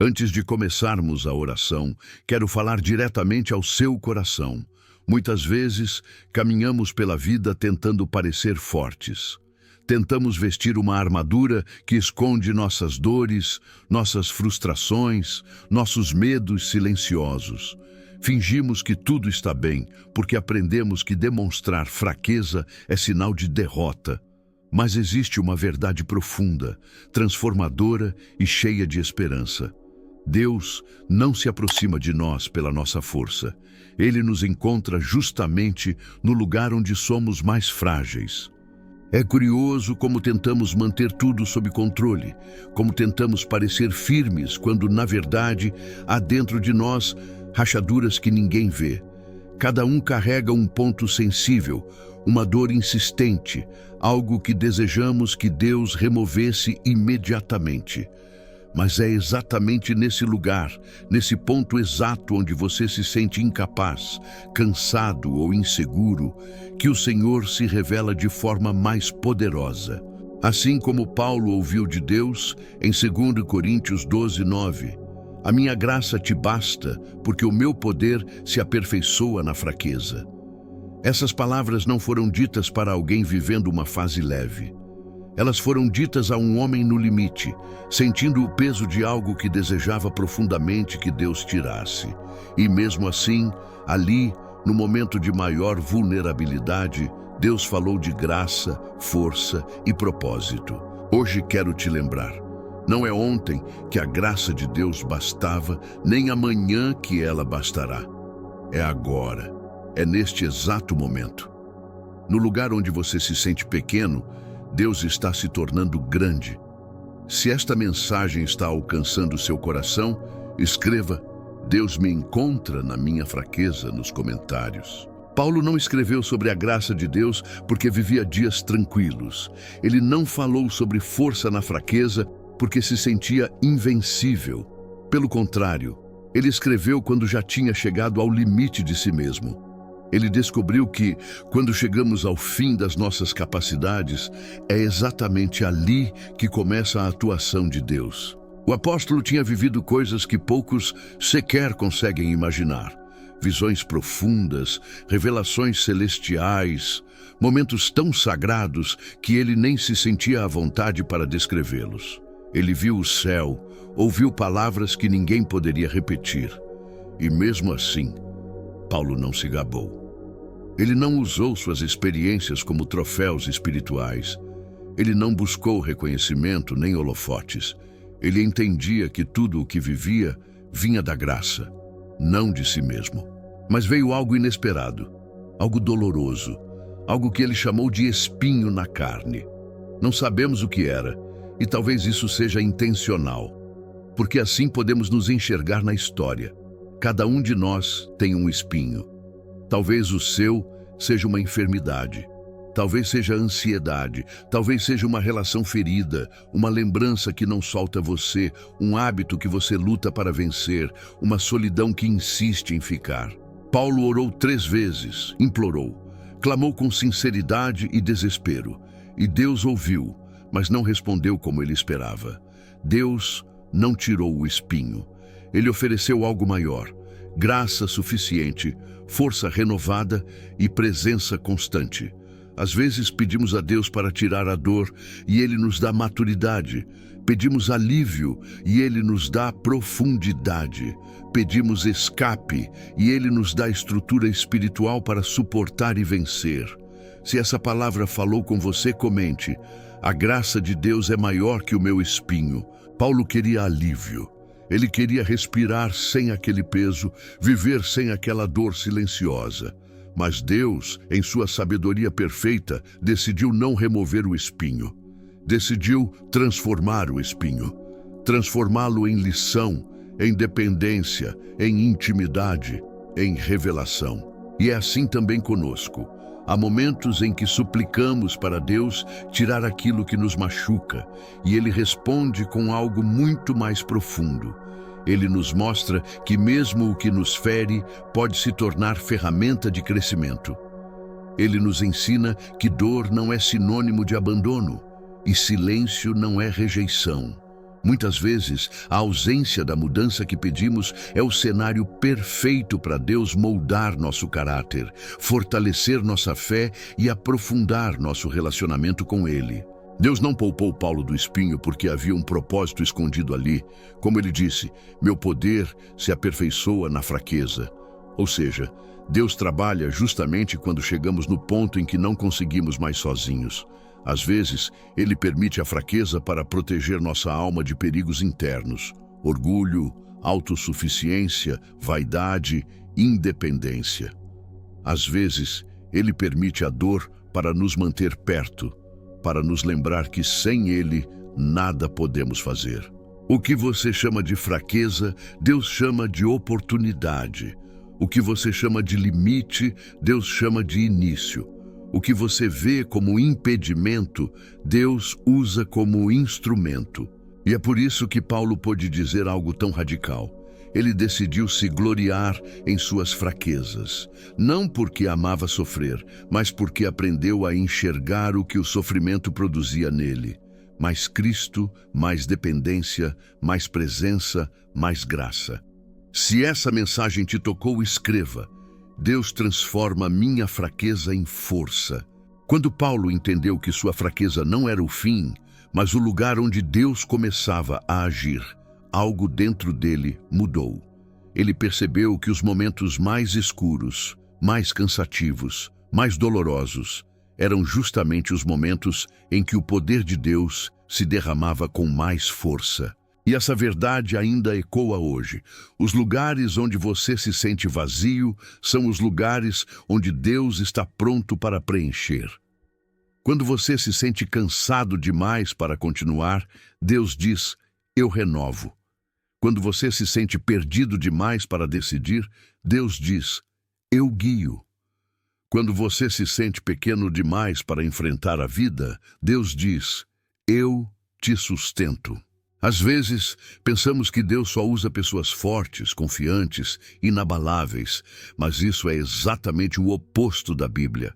Antes de começarmos a oração, quero falar diretamente ao seu coração. Muitas vezes, caminhamos pela vida tentando parecer fortes. Tentamos vestir uma armadura que esconde nossas dores, nossas frustrações, nossos medos silenciosos. Fingimos que tudo está bem, porque aprendemos que demonstrar fraqueza é sinal de derrota. Mas existe uma verdade profunda, transformadora e cheia de esperança. Deus não se aproxima de nós pela nossa força. Ele nos encontra justamente no lugar onde somos mais frágeis. É curioso como tentamos manter tudo sob controle, como tentamos parecer firmes quando, na verdade, há dentro de nós rachaduras que ninguém vê. Cada um carrega um ponto sensível, uma dor insistente, algo que desejamos que Deus removesse imediatamente. Mas é exatamente nesse lugar, nesse ponto exato onde você se sente incapaz, cansado ou inseguro, que o Senhor se revela de forma mais poderosa. Assim como Paulo ouviu de Deus, em 2 Coríntios 12:9, a minha graça te basta, porque o meu poder se aperfeiçoa na fraqueza. Essas palavras não foram ditas para alguém vivendo uma fase leve. Elas foram ditas a um homem no limite, sentindo o peso de algo que desejava profundamente que Deus tirasse. E mesmo assim, ali, no momento de maior vulnerabilidade, Deus falou de graça, força e propósito. Hoje quero te lembrar, não é ontem que a graça de Deus bastava, nem amanhã que ela bastará. É agora, é neste exato momento. No lugar onde você se sente pequeno, Deus está se tornando grande. Se esta mensagem está alcançando seu coração, escreva: Deus me encontra na minha fraqueza nos comentários. Paulo não escreveu sobre a graça de Deus porque vivia dias tranquilos. Ele não falou sobre força na fraqueza porque se sentia invencível. Pelo contrário, ele escreveu quando já tinha chegado ao limite de si mesmo. Ele descobriu que, quando chegamos ao fim das nossas capacidades, é exatamente ali que começa a atuação de Deus. O apóstolo tinha vivido coisas que poucos sequer conseguem imaginar. Visões profundas, revelações celestiais, momentos tão sagrados que ele nem se sentia à vontade para descrevê-los. Ele viu o céu, ouviu palavras que ninguém poderia repetir. E mesmo assim, Paulo não se gabou. Ele não usou suas experiências como troféus espirituais. Ele não buscou reconhecimento nem holofotes. Ele entendia que tudo o que vivia vinha da graça, não de si mesmo. Mas veio algo inesperado, algo doloroso, algo que ele chamou de espinho na carne. Não sabemos o que era, e talvez isso seja intencional, porque assim podemos nos enxergar na história. Cada um de nós tem um espinho. Talvez o seu seja uma enfermidade, talvez seja ansiedade, talvez seja uma relação ferida, uma lembrança que não solta você, um hábito que você luta para vencer, uma solidão que insiste em ficar. Paulo orou 3 vezes, implorou, clamou com sinceridade e desespero, e Deus ouviu, mas não respondeu como ele esperava. Deus não tirou o espinho. Ele ofereceu algo maior, graça suficiente, força renovada e presença constante. Às vezes pedimos a Deus para tirar a dor e Ele nos dá maturidade. Pedimos alívio e Ele nos dá profundidade. Pedimos escape e Ele nos dá estrutura espiritual para suportar e vencer. Se essa palavra falou com você, comente: a graça de Deus é maior que o meu espinho. Paulo queria alívio. Ele queria respirar sem aquele peso, viver sem aquela dor silenciosa. Mas Deus, em sua sabedoria perfeita, decidiu não remover o espinho. Decidiu transformar o espinho. Transformá-lo em lição, em dependência, em intimidade, em revelação. E é assim também conosco. Há momentos em que suplicamos para Deus tirar aquilo que nos machuca, e Ele responde com algo muito mais profundo. Ele nos mostra que mesmo o que nos fere pode se tornar ferramenta de crescimento. Ele nos ensina que dor não é sinônimo de abandono, e silêncio não é rejeição. Muitas vezes, a ausência da mudança que pedimos é o cenário perfeito para Deus moldar nosso caráter, fortalecer nossa fé e aprofundar nosso relacionamento com Ele. Deus não poupou Paulo do espinho porque havia um propósito escondido ali. Como ele disse, meu poder se aperfeiçoa na fraqueza. Ou seja, Deus trabalha justamente quando chegamos no ponto em que não conseguimos mais sozinhos. Às vezes, Ele permite a fraqueza para proteger nossa alma de perigos internos: orgulho, autossuficiência, vaidade, independência. Às vezes, Ele permite a dor para nos manter perto, para nos lembrar que sem Ele, nada podemos fazer. O que você chama de fraqueza, Deus chama de oportunidade. O que você chama de limite, Deus chama de início. O que você vê como impedimento, Deus usa como instrumento. E é por isso que Paulo pôde dizer algo tão radical. Ele decidiu se gloriar em suas fraquezas, não porque amava sofrer, mas porque aprendeu a enxergar o que o sofrimento produzia nele. Mais Cristo, mais dependência, mais presença, mais graça. Se essa mensagem te tocou, escreva: Deus transforma minha fraqueza em força. Quando Paulo entendeu que sua fraqueza não era o fim, mas o lugar onde Deus começava a agir, algo dentro dele mudou. Ele percebeu que os momentos mais escuros, mais cansativos, mais dolorosos, eram justamente os momentos em que o poder de Deus se derramava com mais força. E essa verdade ainda ecoa hoje. Os lugares onde você se sente vazio são os lugares onde Deus está pronto para preencher. Quando você se sente cansado demais para continuar, Deus diz: eu renovo. Quando você se sente perdido demais para decidir, Deus diz: eu guio. Quando você se sente pequeno demais para enfrentar a vida, Deus diz: eu te sustento. Às vezes, pensamos que Deus só usa pessoas fortes, confiantes, inabaláveis, mas isso é exatamente o oposto da Bíblia.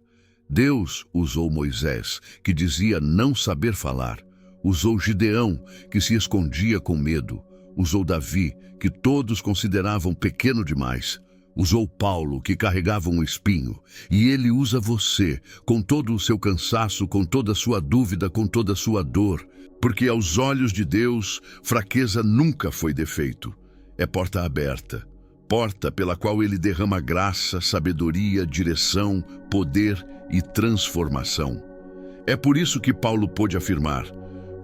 Deus usou Moisés, que dizia não saber falar. Usou Gideão, que se escondia com medo. Usou Davi, que todos consideravam pequeno demais. Usou Paulo, que carregava um espinho. E Ele usa você, com todo o seu cansaço, com toda a sua dúvida, com toda a sua dor. Porque aos olhos de Deus, fraqueza nunca foi defeito. É porta aberta. Porta pela qual Ele derrama graça, sabedoria, direção, poder e transformação. É por isso que Paulo pôde afirmar: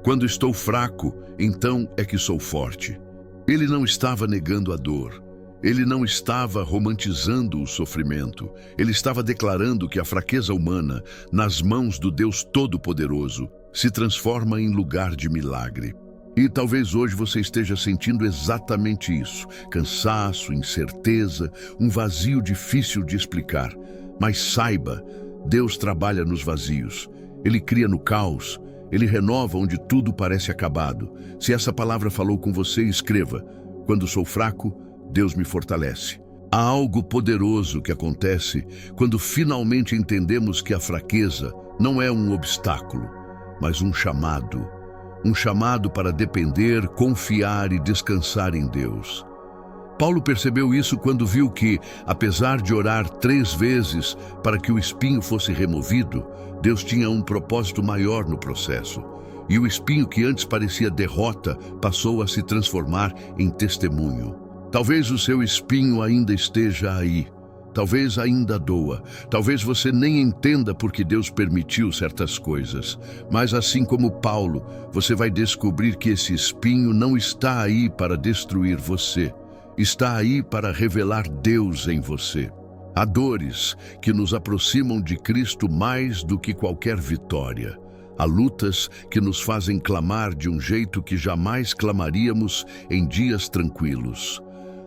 quando estou fraco, então é que sou forte. Ele não estava negando a dor. Ele não estava romantizando o sofrimento. Ele estava declarando que a fraqueza humana, nas mãos do Deus Todo-Poderoso, se transforma em lugar de milagre. E talvez hoje você esteja sentindo exatamente isso: cansaço, incerteza, um vazio difícil de explicar. Mas saiba, Deus trabalha nos vazios. Ele cria no caos. Ele renova onde tudo parece acabado. Se essa palavra falou com você, escreva: quando sou fraco, Deus me fortalece. Há algo poderoso que acontece quando finalmente entendemos que a fraqueza não é um obstáculo, mas um chamado. Um chamado para depender, confiar e descansar em Deus. Paulo percebeu isso quando viu que, apesar de orar 3 vezes para que o espinho fosse removido, Deus tinha um propósito maior no processo. E o espinho que antes parecia derrota passou a se transformar em testemunho. Talvez o seu espinho ainda esteja aí. Talvez ainda doa. Talvez você nem entenda por que Deus permitiu certas coisas. Mas assim como Paulo, você vai descobrir que esse espinho não está aí para destruir você. Está aí para revelar Deus em você. Há dores que nos aproximam de Cristo mais do que qualquer vitória. Há lutas que nos fazem clamar de um jeito que jamais clamaríamos em dias tranquilos.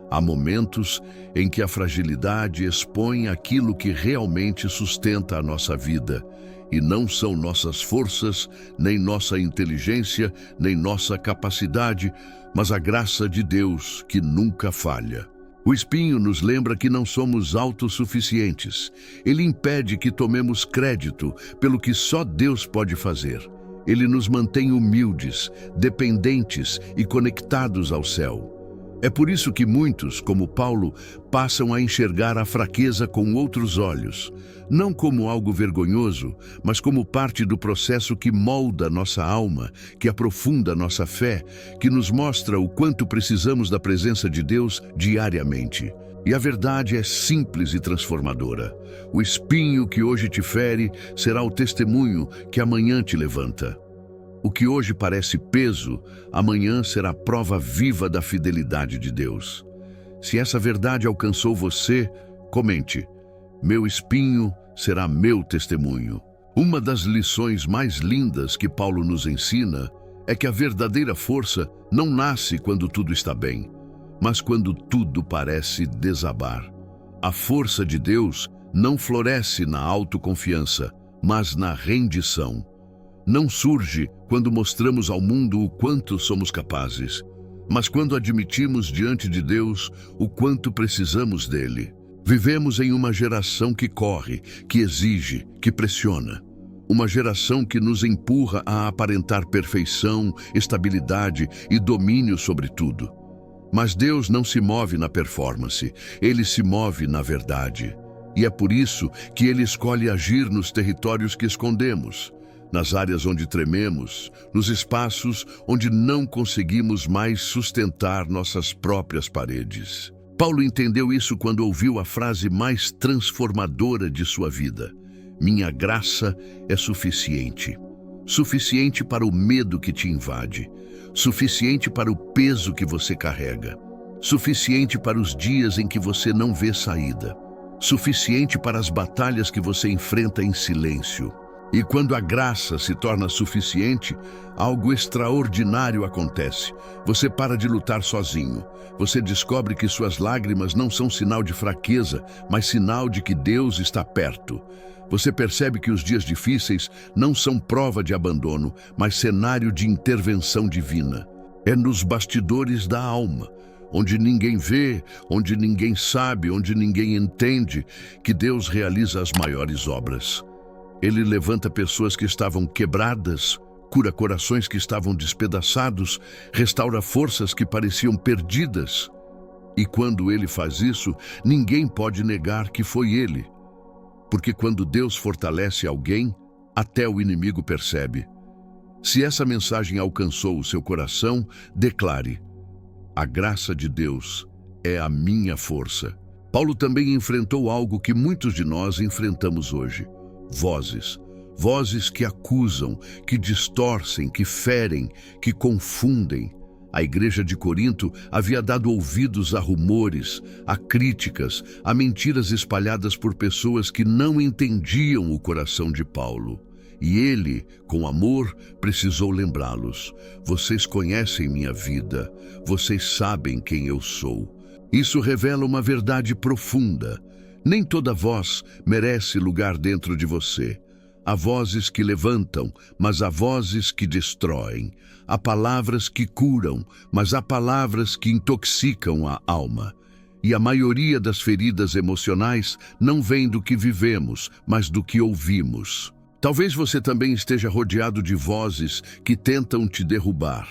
Há momentos em que a fragilidade expõe aquilo que realmente sustenta a nossa vida. E não são nossas forças, nem nossa inteligência, nem nossa capacidade, mas a graça de Deus que nunca falha. O espinho nos lembra que não somos autossuficientes. Ele impede que tomemos crédito pelo que só Deus pode fazer. Ele nos mantém humildes, dependentes e conectados ao céu. É por isso que muitos, como Paulo, passam a enxergar a fraqueza com outros olhos, não como algo vergonhoso, mas como parte do processo que molda nossa alma, que aprofunda nossa fé, que nos mostra o quanto precisamos da presença de Deus diariamente. E a verdade é simples e transformadora. O espinho que hoje te fere será o testemunho que amanhã te levanta. O que hoje parece peso, amanhã será prova viva da fidelidade de Deus. Se essa verdade alcançou você, comente: meu espinho será meu testemunho. Uma das lições mais lindas que Paulo nos ensina é que a verdadeira força não nasce quando tudo está bem, mas quando tudo parece desabar. A força de Deus não floresce na autoconfiança, mas na rendição. Não surge quando mostramos ao mundo o quanto somos capazes, mas quando admitimos diante de Deus o quanto precisamos dele. Vivemos em uma geração que corre, que exige, que pressiona. Uma geração que nos empurra a aparentar perfeição, estabilidade e domínio sobre tudo. Mas Deus não se move na performance, Ele se move na verdade. E é por isso que Ele escolhe agir nos territórios que escondemos, nas áreas onde trememos, nos espaços onde não conseguimos mais sustentar nossas próprias paredes. Paulo entendeu isso quando ouviu a frase mais transformadora de sua vida: minha graça é suficiente. Suficiente para o medo que te invade, suficiente para o peso que você carrega, suficiente para os dias em que você não vê saída, suficiente para as batalhas que você enfrenta em silêncio. E quando a graça se torna suficiente, algo extraordinário acontece. Você para de lutar sozinho. Você descobre que suas lágrimas não são sinal de fraqueza, mas sinal de que Deus está perto. Você percebe que os dias difíceis não são prova de abandono, mas cenário de intervenção divina. É nos bastidores da alma, onde ninguém vê, onde ninguém sabe, onde ninguém entende, que Deus realiza as maiores obras. Ele levanta pessoas que estavam quebradas, cura corações que estavam despedaçados, restaura forças que pareciam perdidas. E quando Ele faz isso, ninguém pode negar que foi Ele. Porque quando Deus fortalece alguém, até o inimigo percebe. Se essa mensagem alcançou o seu coração, declare: a graça de Deus é a minha força. Paulo também enfrentou algo que muitos de nós enfrentamos hoje: vozes. Vozes que acusam, que distorcem, que ferem, que confundem. A igreja de Corinto havia dado ouvidos a rumores, a críticas, a mentiras espalhadas por pessoas que não entendiam o coração de Paulo. E ele, com amor, precisou lembrá-los: vocês conhecem minha vida, vocês sabem quem eu sou. Isso revela uma verdade profunda. Nem toda voz merece lugar dentro de você. Há vozes que levantam, mas há vozes que destroem. Há palavras que curam, mas há palavras que intoxicam a alma. E a maioria das feridas emocionais não vem do que vivemos, mas do que ouvimos. Talvez você também esteja rodeado de vozes que tentam te derrubar.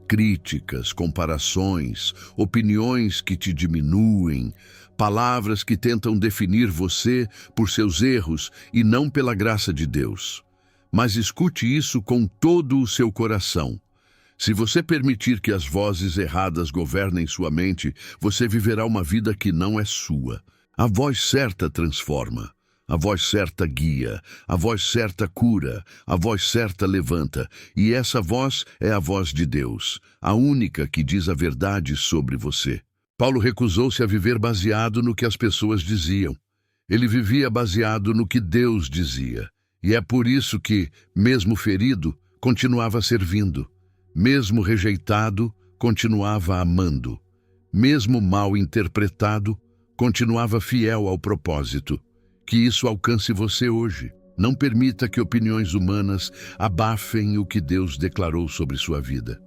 Críticas, comparações, opiniões que te diminuem, palavras que tentam definir você por seus erros e não pela graça de Deus. Mas escute isso com todo o seu coração. Se você permitir que as vozes erradas governem sua mente, você viverá uma vida que não é sua. A voz certa transforma. A voz certa guia, a voz certa cura, a voz certa levanta, e essa voz é a voz de Deus, a única que diz a verdade sobre você. Paulo recusou-se a viver baseado no que as pessoas diziam. Ele vivia baseado no que Deus dizia, e é por isso que, mesmo ferido, continuava servindo, mesmo rejeitado, continuava amando, mesmo mal interpretado, continuava fiel ao propósito. Que isso alcance você hoje. Não permita que opiniões humanas abafem o que Deus declarou sobre sua vida.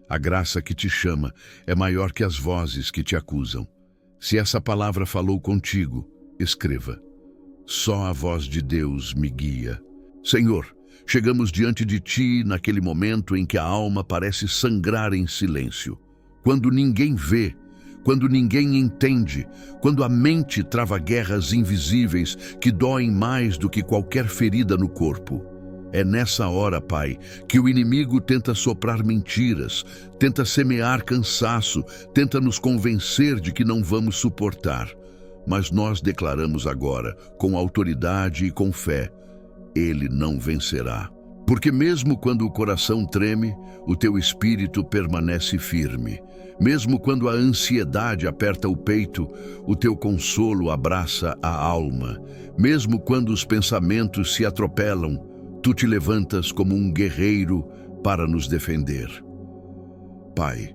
A graça que te chama é maior que as vozes que te acusam. Se essa palavra falou contigo, escreva: só a voz de Deus me guia. Senhor, chegamos diante de Ti naquele momento em que a alma parece sangrar em silêncio. Quando ninguém vê, quando ninguém entende, quando a mente trava guerras invisíveis que doem mais do que qualquer ferida no corpo. É nessa hora, Pai, que o inimigo tenta soprar mentiras, tenta semear cansaço, tenta nos convencer de que não vamos suportar. Mas nós declaramos agora, com autoridade e com fé, ele não vencerá. Porque mesmo quando o coração treme, o teu espírito permanece firme. Mesmo quando a ansiedade aperta o peito, o teu consolo abraça a alma. Mesmo quando os pensamentos se atropelam, tu te levantas como um guerreiro para nos defender. Pai,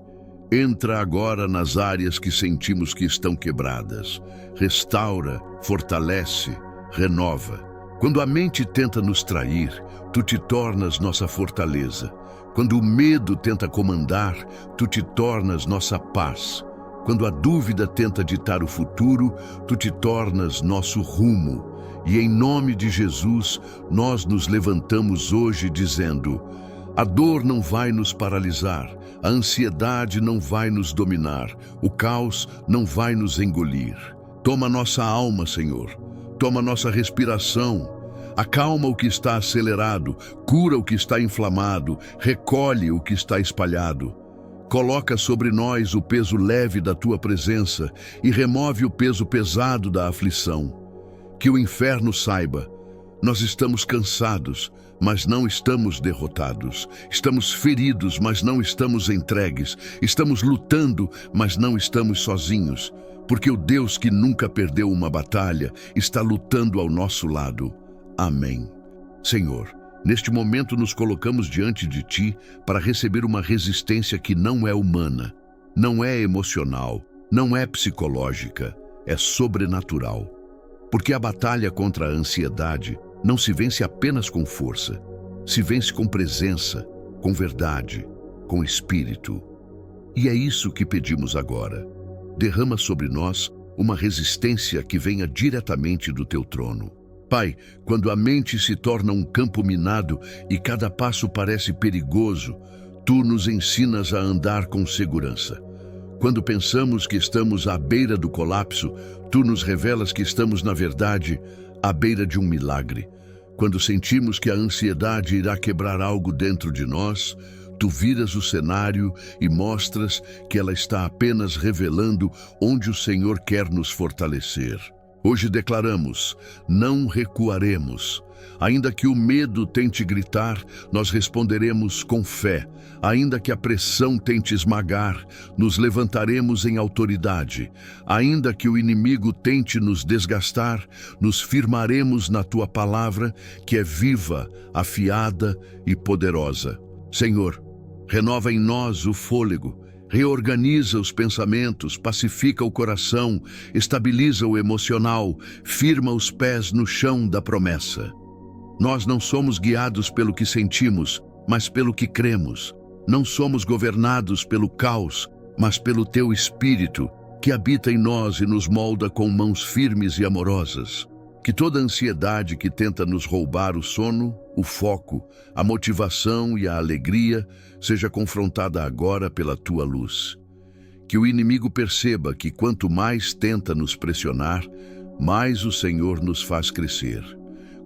entra agora nas áreas que sentimos que estão quebradas. Restaura, fortalece, renova. Quando a mente tenta nos trair, tu te tornas nossa fortaleza. Quando o medo tenta comandar, tu te tornas nossa paz. Quando a dúvida tenta ditar o futuro, tu te tornas nosso rumo. E em nome de Jesus, nós nos levantamos hoje dizendo: a dor não vai nos paralisar, a ansiedade não vai nos dominar, o caos não vai nos engolir. Toma nossa alma, Senhor, toma nossa respiração, acalma o que está acelerado, cura o que está inflamado, recolhe o que está espalhado. Coloca sobre nós o peso leve da Tua presença e remove o peso pesado da aflição. Que o inferno saiba, nós estamos cansados, mas não estamos derrotados. Estamos feridos, mas não estamos entregues. Estamos lutando, mas não estamos sozinhos. Porque o Deus que nunca perdeu uma batalha está lutando ao nosso lado. Amém. Senhor, neste momento nos colocamos diante de Ti para receber uma resistência que não é humana, não é emocional, não é psicológica, é sobrenatural. Porque a batalha contra a ansiedade não se vence apenas com força, se vence com presença, com verdade, com espírito. E é isso que pedimos agora. Derrama sobre nós uma resistência que venha diretamente do Teu trono. Pai, quando a mente se torna um campo minado e cada passo parece perigoso, Tu nos ensinas a andar com segurança. Quando pensamos que estamos à beira do colapso, Tu nos revelas que estamos, na verdade, à beira de um milagre. Quando sentimos que a ansiedade irá quebrar algo dentro de nós, Tu viras o cenário e mostras que ela está apenas revelando onde o Senhor quer nos fortalecer. Hoje declaramos: não recuaremos. Ainda que o medo tente gritar, nós responderemos com fé. Ainda que a pressão tente esmagar, nos levantaremos em autoridade. Ainda que o inimigo tente nos desgastar, nos firmaremos na Tua palavra, que é viva, afiada e poderosa. Senhor, renova em nós o fôlego, reorganiza os pensamentos, pacifica o coração, estabiliza o emocional, firma os pés no chão da promessa. Nós não somos guiados pelo que sentimos, mas pelo que cremos. Não somos governados pelo caos, mas pelo Teu Espírito, que habita em nós e nos molda com mãos firmes e amorosas. Que toda ansiedade que tenta nos roubar o sono, o foco, a motivação e a alegria seja confrontada agora pela Tua luz. Que o inimigo perceba que quanto mais tenta nos pressionar, mais o Senhor nos faz crescer.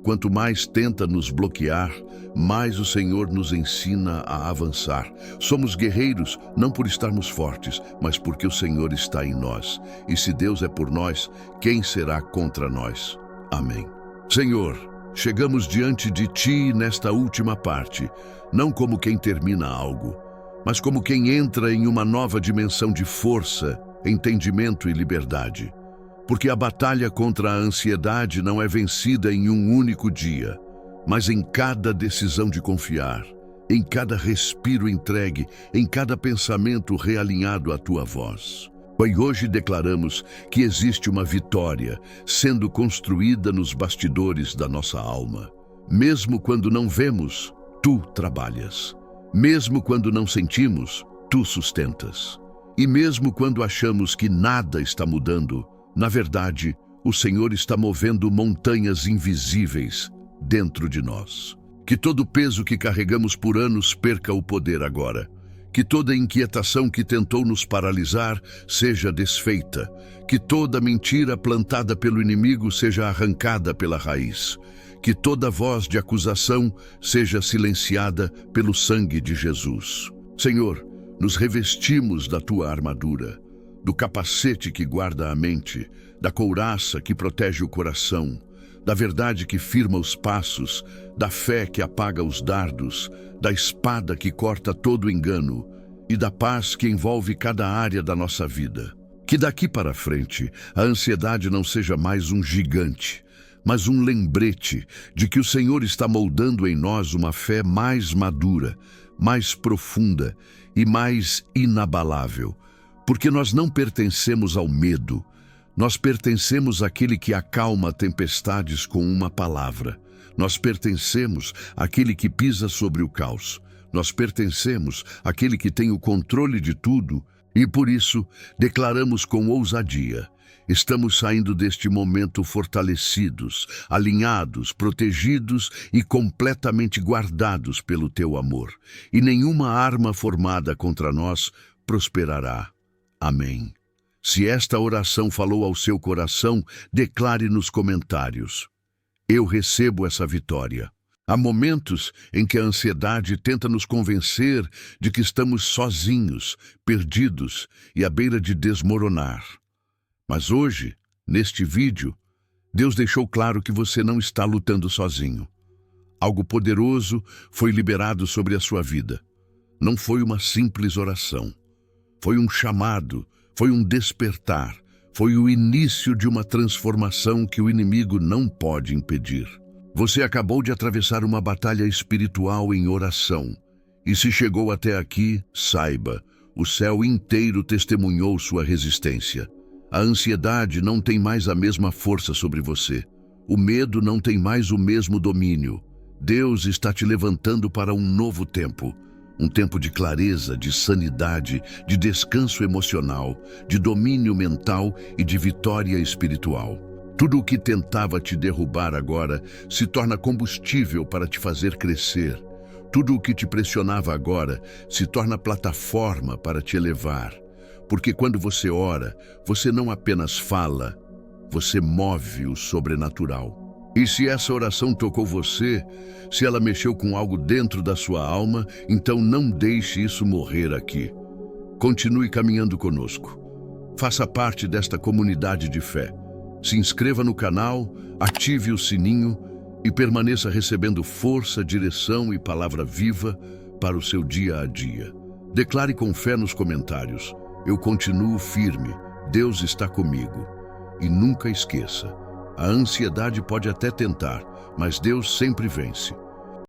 Quanto mais tenta nos bloquear, mais o Senhor nos ensina a avançar. Somos guerreiros não por estarmos fortes, mas porque o Senhor está em nós. E se Deus é por nós, quem será contra nós? Amém. Senhor, chegamos diante de Ti nesta última parte, não como quem termina algo, mas como quem entra em uma nova dimensão de força, entendimento e liberdade. Porque a batalha contra a ansiedade não é vencida em um único dia, mas em cada decisão de confiar, em cada respiro entregue, em cada pensamento realinhado à Tua voz. E hoje declaramos que existe uma vitória sendo construída nos bastidores da nossa alma. Mesmo quando não vemos, Tu trabalhas. Mesmo quando não sentimos, Tu sustentas. E mesmo quando achamos que nada está mudando, na verdade, o Senhor está movendo montanhas invisíveis dentro de nós. Que todo peso que carregamos por anos perca o poder agora. Que toda inquietação que tentou nos paralisar seja desfeita. Que toda mentira plantada pelo inimigo seja arrancada pela raiz. Que toda voz de acusação seja silenciada pelo sangue de Jesus. Senhor, nos revestimos da tua armadura, do capacete que guarda a mente, da couraça que protege o coração, da verdade que firma os passos, da fé que apaga os dardos, da espada que corta todo engano e da paz que envolve cada área da nossa vida. Que daqui para frente a ansiedade não seja mais um gigante, mas um lembrete de que o Senhor está moldando em nós uma fé mais madura, mais profunda e mais inabalável, porque nós não pertencemos ao medo, nós pertencemos àquele que acalma tempestades com uma palavra. Nós pertencemos àquele que pisa sobre o caos. Nós pertencemos àquele que tem o controle de tudo e, por isso, declaramos com ousadia: estamos saindo deste momento fortalecidos, alinhados, protegidos e completamente guardados pelo teu amor. E nenhuma arma formada contra nós prosperará. Amém. Se esta oração falou ao seu coração, declare nos comentários: eu recebo essa vitória. Há momentos em que a ansiedade tenta nos convencer de que estamos sozinhos, perdidos e à beira de desmoronar. Mas hoje, neste vídeo, Deus deixou claro que você não está lutando sozinho. Algo poderoso foi liberado sobre a sua vida. Não foi uma simples oração. Foi um chamado, foi um despertar, foi o início de uma transformação que o inimigo não pode impedir. Você acabou de atravessar uma batalha espiritual em oração. E se chegou até aqui, saiba, o céu inteiro testemunhou sua resistência. A ansiedade não tem mais a mesma força sobre você. O medo não tem mais o mesmo domínio. Deus está te levantando para um novo tempo. Um tempo de clareza, de sanidade, de descanso emocional, de domínio mental e de vitória espiritual. Tudo o que tentava te derrubar agora se torna combustível para te fazer crescer. Tudo o que te pressionava agora se torna plataforma para te elevar. Porque quando você ora, você não apenas fala, você move o sobrenatural. E se essa oração tocou você, se ela mexeu com algo dentro da sua alma, então não deixe isso morrer aqui. Continue caminhando conosco. Faça parte desta comunidade de fé. Se inscreva no canal, ative o sininho e permaneça recebendo força, direção e palavra viva para o seu dia a dia. Declare com fé nos comentários: eu continuo firme, Deus está comigo. E nunca esqueça, a ansiedade pode até tentar, mas Deus sempre vence.